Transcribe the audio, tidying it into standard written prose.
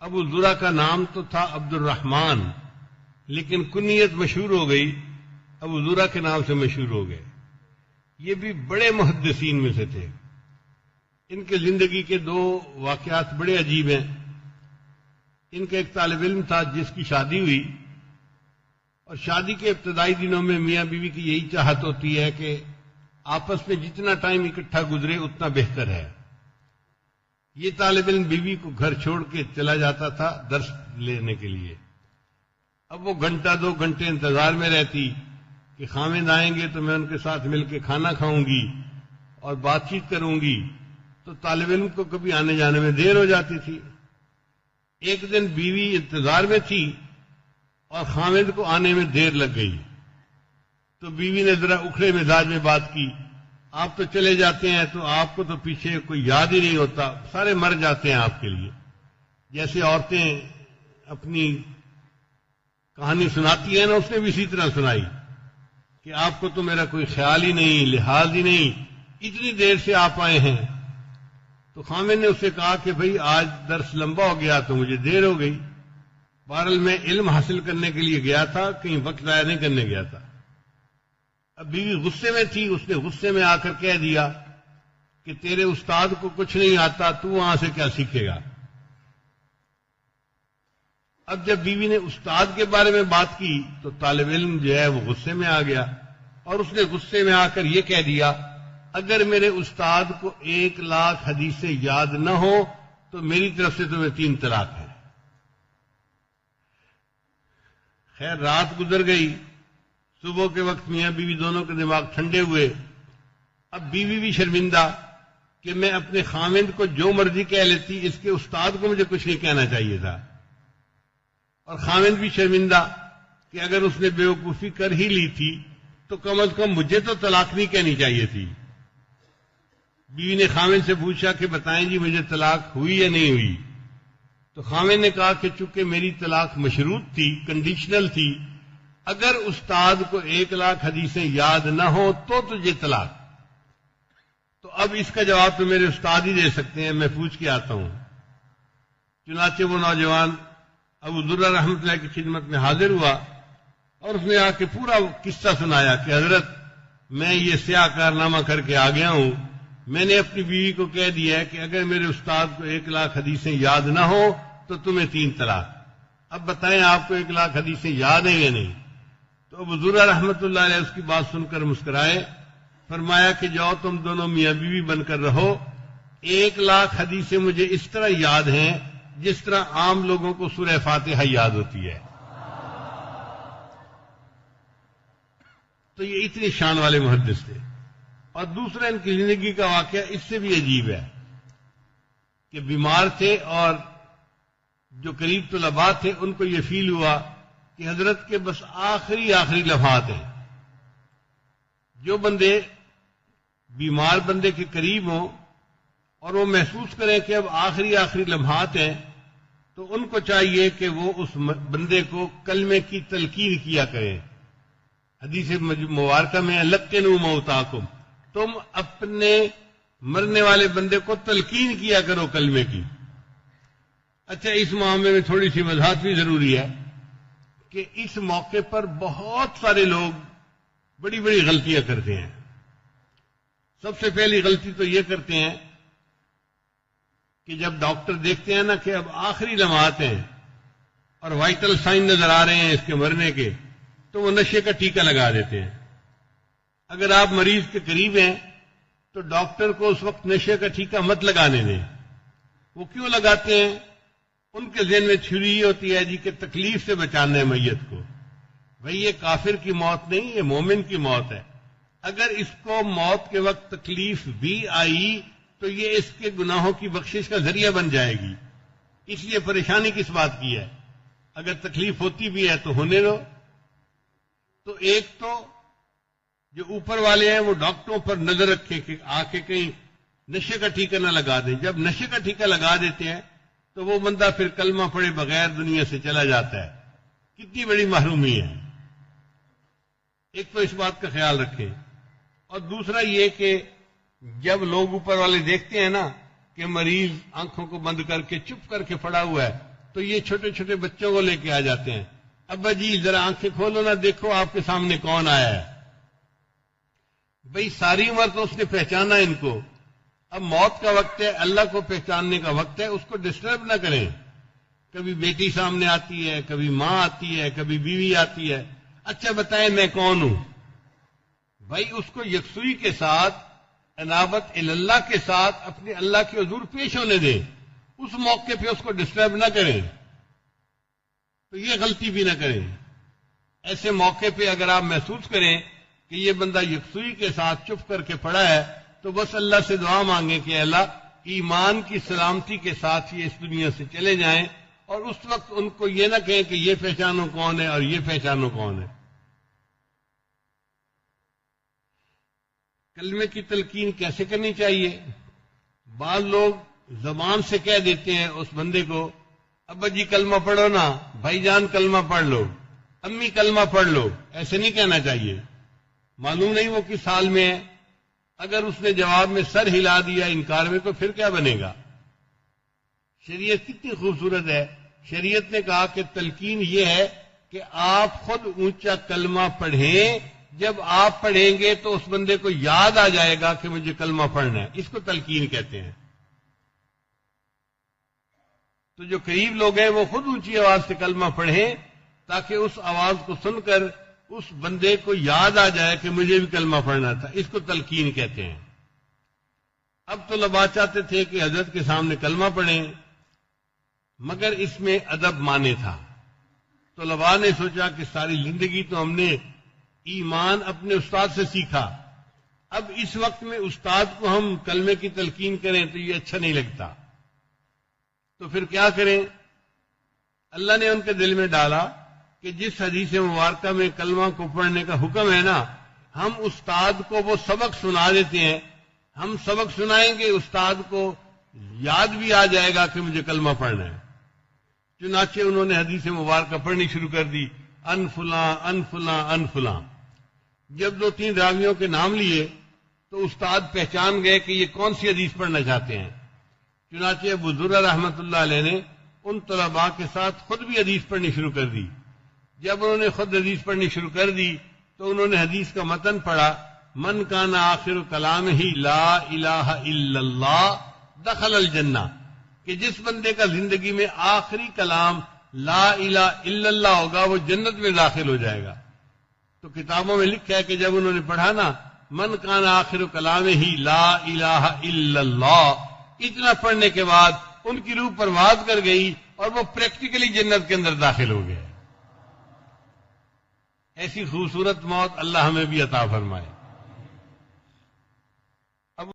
ابو ذرا کا نام تو تھا عبد الرحمن، لیکن کنیت مشہور ہو گئی، ابو ذرا کے نام سے مشہور ہو گئے۔ یہ بھی بڑے محدثین میں سے تھے۔ ان کے زندگی کے دو واقعات بڑے عجیب ہیں۔ ان کا ایک طالب علم تھا جس کی شادی ہوئی، اور شادی کے ابتدائی دنوں میں میاں بیوی کی یہی چاہت ہوتی ہے کہ آپس میں جتنا ٹائم اکٹھا گزرے اتنا بہتر ہے۔ یہ طالب علم بیوی کو گھر چھوڑ کے چلا جاتا تھا درس لینے کے لیے۔ اب وہ گھنٹہ 2 گھنٹے انتظار میں رہتی کہ خاوند آئیں گے تو میں ان کے ساتھ مل کے کھانا کھاؤں گی اور بات چیت کروں گی، تو طالب علم کو کبھی آنے جانے میں دیر ہو جاتی تھی۔ ایک دن بیوی انتظار میں تھی اور خاوند کو آنے میں دیر لگ گئی، تو بیوی نے ذرا اکھڑے مزاج میں بات کی، آپ تو چلے جاتے ہیں تو آپ کو تو پیچھے کوئی یاد ہی نہیں ہوتا، سارے مر جاتے ہیں آپ کے لیے۔ جیسے عورتیں اپنی کہانی سناتی ہیں نا، اس نے بھی اسی طرح سنائی کہ آپ کو تو میرا کوئی خیال ہی نہیں، لحاظ ہی نہیں، اتنی دیر سے آپ آئے ہیں۔ تو خامد نے اسے کہا کہ بھئی آج درس لمبا ہو گیا تو مجھے دیر ہو گئی، بہرحال میں علم حاصل کرنے کے لیے گیا تھا، کہیں وقت ضائع نہیں کرنے گیا تھا۔ اب بیوی غصے میں تھی، اس نے غصے میں آ کر کہہ دیا کہ تیرے استاد کو کچھ نہیں آتا، تو وہاں سے کیا سیکھے گا۔ اب جب بیوی نے استاد کے بارے میں بات کی تو طالب علم جو ہے وہ غصے میں آ گیا، اور اس نے غصے میں آ کر یہ کہہ دیا اگر میرے استاد کو 1,00,000 حدیثیں یاد نہ ہو تو میری طرف سے تمہیں 3 طلاق ہے۔ خیر رات گزر گئی، صبح کے وقت میاں بیوی دونوں کے دماغ ٹھنڈے ہوئے۔ اب بیوی بھی شرمندہ کہ میں اپنے خاوند کو جو مرضی کہہ لیتی، اس کے استاد کو مجھے کچھ نہیں کہنا چاہیے تھا، اور خاوند بھی شرمندہ کہ اگر اس نے بیوقوفی کر ہی لی تھی تو کم از کم مجھے تو طلاق نہیں کہنی چاہیے تھی۔ بیوی نے خاوند سے پوچھا کہ بتائیں جی مجھے طلاق ہوئی یا نہیں ہوئی، تو خاوند نے کہا کہ چونکہ میری طلاق مشروط تھی، کنڈیشنل تھی، اگر استاد کو 1,00,000 حدیثیں یاد نہ ہو تو تجھے طلاق۔ تو اب اس کا جواب تو میرے استاد ہی دے سکتے ہیں، میں پوچھ کے آتا ہوں۔ چنانچہ وہ نوجوان ابو ذرا رحمۃ اللہ کی خدمت میں حاضر ہوا اور اس نے آ کے پورا قصہ سنایا کہ حضرت میں یہ سیاہ کارنامہ کر کے آ گیا ہوں، میں نے اپنی بیوی کو کہہ دیا ہے کہ اگر میرے استاد کو 1,00,000 حدیثیں یاد نہ ہو تو تمہیں 3 طلاق۔ اب بتائیں آپ کو 1,00,000 حدیثیں یاد ہیں یا نہیں؟ تو ابو ذرا رحمۃ اللہ علیہ اس کی بات سن کر مسکرائے، فرمایا کہ جاؤ تم دونوں میاں بیوی بن کر رہو، 1,00,000 حدیثیں مجھے اس طرح یاد ہیں جس طرح عام لوگوں کو سورہ فاتحہ یاد ہوتی ہے۔ تو یہ اتنی شان والے محدث تھے۔ اور دوسرا ان کی زندگی کا واقعہ اس سے بھی عجیب ہے کہ بیمار تھے اور جو قریب طلباء تھے ان کو یہ فیل ہوا کہ حضرت کے بس آخری لمحات ہیں۔ جو بندے بیمار بندے کے قریب ہوں اور وہ محسوس کریں کہ اب آخری لمحات ہیں، تو ان کو چاہیے کہ وہ اس بندے کو کلمے کی تلقین کیا کریں۔ حدیث مبارکہ میں لقنوا موتاکم، تم اپنے مرنے والے بندے کو تلقین کیا کرو کلمے کی۔ اچھا اس معاملے میں تھوڑی سی وضاحت بھی ضروری ہے کہ اس موقع پر بہت سارے لوگ بڑی بڑی غلطیاں کرتے ہیں۔ سب سے پہلی غلطی تو یہ کرتے ہیں کہ جب ڈاکٹر دیکھتے ہیں نا کہ اب آخری لمحات ہیں اور وائٹل سائن نظر آ رہے ہیں اس کے مرنے کے، تو وہ نشے کا ٹیکہ لگا دیتے ہیں۔ اگر آپ مریض کے قریب ہیں تو ڈاکٹر کو اس وقت نشے کا ٹیکہ مت لگانے دیں۔ وہ کیوں لگاتے ہیں؟ ان کے ذہن میں چھری یہ ہوتی ہے جی کہ تکلیف سے بچانا ہے میت کو۔ بھئی یہ کافر کی موت نہیں، یہ مومن کی موت ہے۔ اگر اس کو موت کے وقت تکلیف بھی آئی تو یہ اس کے گناہوں کی بخشش کا ذریعہ بن جائے گی، اس لیے پریشانی کس بات کی ہے؟ اگر تکلیف ہوتی بھی ہے تو ہونے دو۔ تو ایک تو جو اوپر والے ہیں وہ ڈاکٹروں پر نظر رکھے کہ آ کے کہیں نشے کا ٹیکہ نہ لگا دیں۔ جب نشے کا ٹیکہ لگا دیتے ہیں تو وہ بندہ پھر کلمہ پڑھے بغیر دنیا سے چلا جاتا ہے۔ کتنی بڑی محرومی ہے۔ ایک تو اس بات کا خیال رکھیں، اور دوسرا یہ کہ جب لوگ اوپر والے دیکھتے ہیں نا کہ مریض آنکھوں کو بند کر کے چپ کر کے پڑا ہوا ہے تو یہ چھوٹے چھوٹے بچوں کو لے کے آ جاتے ہیں، ابا جی ذرا آنکھیں کھولو نا، دیکھو آپ کے سامنے کون آیا ہے۔ بھئی ساری عمر تو اس نے پہچانا ان کو، اب موت کا وقت ہے، اللہ کو پہچاننے کا وقت ہے، اس کو ڈسٹرب نہ کریں۔ کبھی بیٹی سامنے آتی ہے، کبھی ماں آتی ہے، کبھی بیوی آتی ہے، اچھا بتائیں میں کون ہوں؟ بھائی اس کو یکسوئی کے ساتھ، انابت اللہ کے ساتھ اپنے اللہ کے حضور پیش ہونے دیں، اس موقع پہ اس کو ڈسٹرب نہ کریں، تو یہ غلطی بھی نہ کریں۔ ایسے موقع پہ اگر آپ محسوس کریں کہ یہ بندہ یکسوئی کے ساتھ چپ کر کے پڑا ہے، تو بس اللہ سے دعا مانگیں کہ اللہ ایمان کی سلامتی کے ساتھ یہ اس دنیا سے چلے جائیں، اور اس وقت ان کو یہ نہ کہیں کہ یہ پہچانو کون ہے اور یہ پہچانو کون ہے۔ کلمے کی تلقین کیسے کرنی چاہیے؟ بعض لوگ زبان سے کہہ دیتے ہیں اس بندے کو، ابا جی کلمہ پڑھو نا، بھائی جان کلمہ پڑھ لو، امی کلمہ پڑھ لو، ایسے نہیں کہنا چاہیے۔ معلوم نہیں وہ کس حال میں ہے، اگر اس نے جواب میں سر ہلا دیا انکار میں تو پھر کیا بنے گا؟ شریعت کتنی خوبصورت ہے، شریعت نے کہا کہ تلقین یہ ہے کہ آپ خود اونچا کلمہ پڑھیں، جب آپ پڑھیں گے تو اس بندے کو یاد آ جائے گا کہ مجھے کلمہ پڑھنا ہے، اس کو تلقین کہتے ہیں۔ تو جو قریب لوگ ہیں وہ خود اونچی آواز سے کلمہ پڑھیں تاکہ اس آواز کو سن کر اس بندے کو یاد آ جائے کہ مجھے بھی کلمہ پڑھنا تھا، اس کو تلقین کہتے ہیں۔ اب تو طلباء چاہتے تھے کہ حضرت کے سامنے کلمہ پڑھیں، مگر اس میں ادب مانے تھا۔ طلباء نے سوچا کہ ساری زندگی تو ہم نے ایمان اپنے استاد سے سیکھا، اب اس وقت میں استاد کو ہم کلمے کی تلقین کریں تو یہ اچھا نہیں لگتا، تو پھر کیا کریں؟ اللہ نے ان کے دل میں ڈالا کہ جس حدیث مبارکہ میں کلمہ کو پڑھنے کا حکم ہے نا، ہم استاد کو وہ سبق سنا دیتے ہیں، ہم سبق سنائیں گے، استاد کو یاد بھی آ جائے گا کہ مجھے کلمہ پڑھنا ہے۔ چنانچہ انہوں نے حدیث مبارکہ پڑھنی شروع کر دی، ان فلاں ان فلاں ان فلاں۔ جب دو تین راویوں کے نام لیے تو استاد پہچان گئے کہ یہ کون سی حدیث پڑھنا چاہتے ہیں۔ چنانچہ ابو ذرہ رحمۃ اللہ علیہ نے ان طلباء کے ساتھ خود بھی حدیث پڑھنی شروع کر دی۔ جب انہوں نے خود حدیث پڑھنی شروع کر دی تو انہوں نے حدیث کا متن پڑھا، من کان آخر کلامہ لا الہ الا اللہ دخل الجنہ، کہ جس بندے کا زندگی میں آخری کلام لا الہ الا اللہ ہوگا وہ جنت میں داخل ہو جائے گا۔ تو کتابوں میں لکھا ہے کہ جب انہوں نے پڑھا نا من کان آخر کلامہ لا الہ الا اللہ، اتنا پڑھنے کے بعد ان کی روح پرواز کر گئی اور وہ پریکٹیکلی جنت کے اندر داخل ہو گئے۔ ایسی خوبصورت موت اللہ ہمیں بھی عطا فرمائے۔